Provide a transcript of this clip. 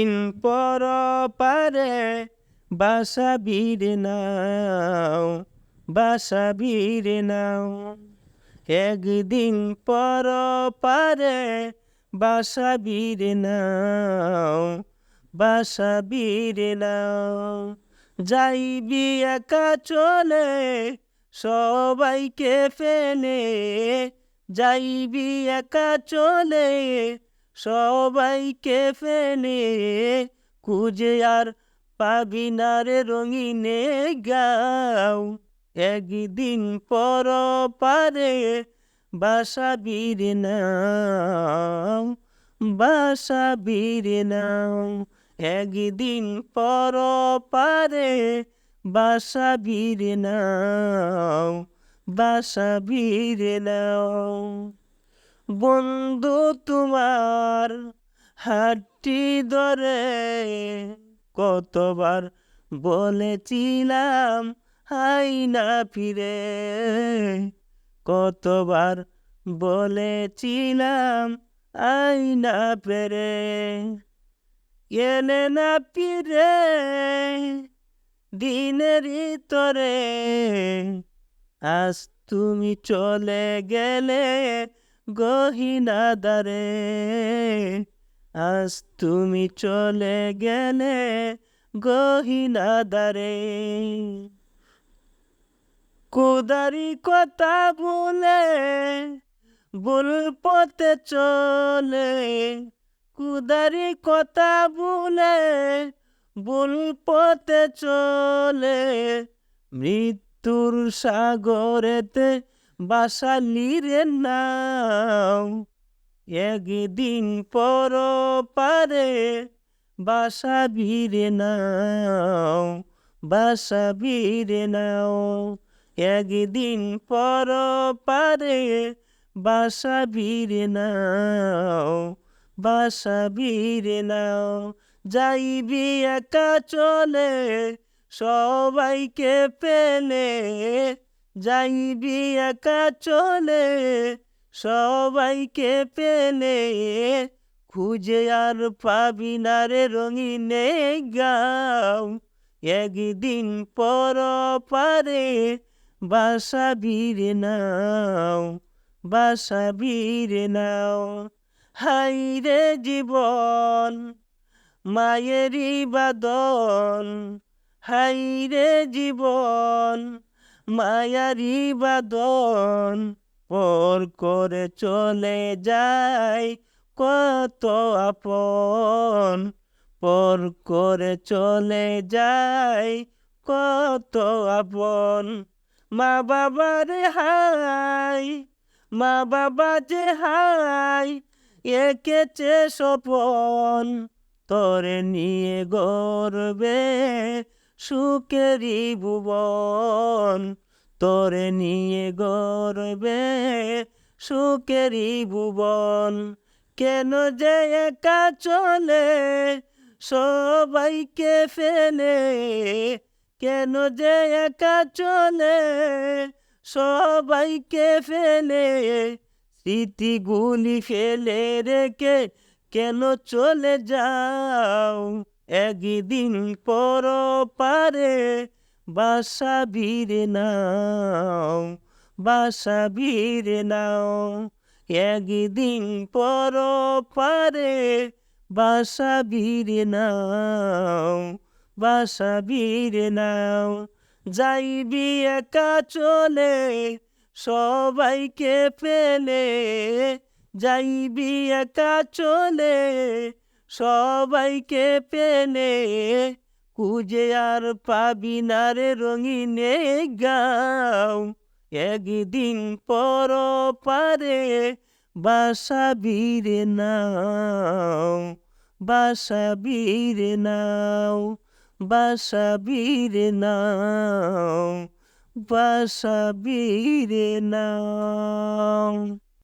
In পর পারে বাসা ভিড়ে নাও, বাসা ভিড়ে নাও। একদিন পর পারে বাসা ভিড়ে নাও, বাসা ভিড়ে নাও। যাইবি একা চলে সবাইকে ফেলে, যাইবি একা চলে সবাইকে ফেলে। খুঁজে আর পাবি না রে রঙিনে গাও। একদিন পর পারে বাসা ভিড়ে নাও, বাসা ভিড়ে নাও। একদিন পর পারে বাসা ভিড়ে নাও, বাসা ভিড়ে নাও। বন্ধু তোমার হাতটি ধরে কতবার বলেছিলাম হাই না ফিরে, কতবার বলেছিলাম আই না ফেরে। এলে না ফিরে দিনের তরে, আজ তুমি চলে গেলে গহিনা দারে, আজ তুমি চলে গেলে গহিনা দারে। কুদারি কথা বলে ভুল পথে চলে, কুদারি কথা বলে ভুল পথে চলে। মৃত্যুর সাগরেতে বাসালি রে নাও। একদিন পর পারে বাসা ভিড়ে নাও, বাসা ভিড়ে নাও। একদিন পর পারে বাসা ভিড়ে নাও, বাসা ভিড়ে নাও। যাইবি একা চলে সবাইকে পেলে, যাইবি একা চলে সবাইকে পেলে। খুঁজে আর পাবি না রে রঙিনে গাও। একদিন পর পারে বাসা ভিড়ে নাও, বাসা ভিড়ে নাও। হাই রে জীবন মায়েরই বাদন, হাই রে জীবন মায়ারি বাদন। পর করে চলে যায় কত আপন, পর করে চলে যায় কত আপন। মা বাবার হাই, মা বাবা যে হাই এঁকেছে স্বপন। তোরে নিয়ে গর্বে সুখেরই ভুবন, তোরে নিয়ে গর্বে সুখেরই ভুবন। কেন যে একা চলে সবাইকে ফেলে, কেন যে একা চলে সবাইকে ফেলে। স্মৃতিগুলি ফেলে রেখে কেন চলে যাও। একদিন পর পারে বাসা ভিড়ে নাও, বাসা ভিড়ে নাও। একদিন পর পারে বাসা ভিড়ে নাও, বাসা ভিড়ে নাও। যাইবি একা চলে সবাইকে পেলে, যাইবি একা চলে সবাইকে পেলে। খুঁজে আর পাবি না রে রঙিনে গাও। একদিন পর পারে বাসা ভিড়ে নাও, বাসা ভিড়ে নাও, বাসা ভিড়ে নাও, বাসা ভিড়ে নাও।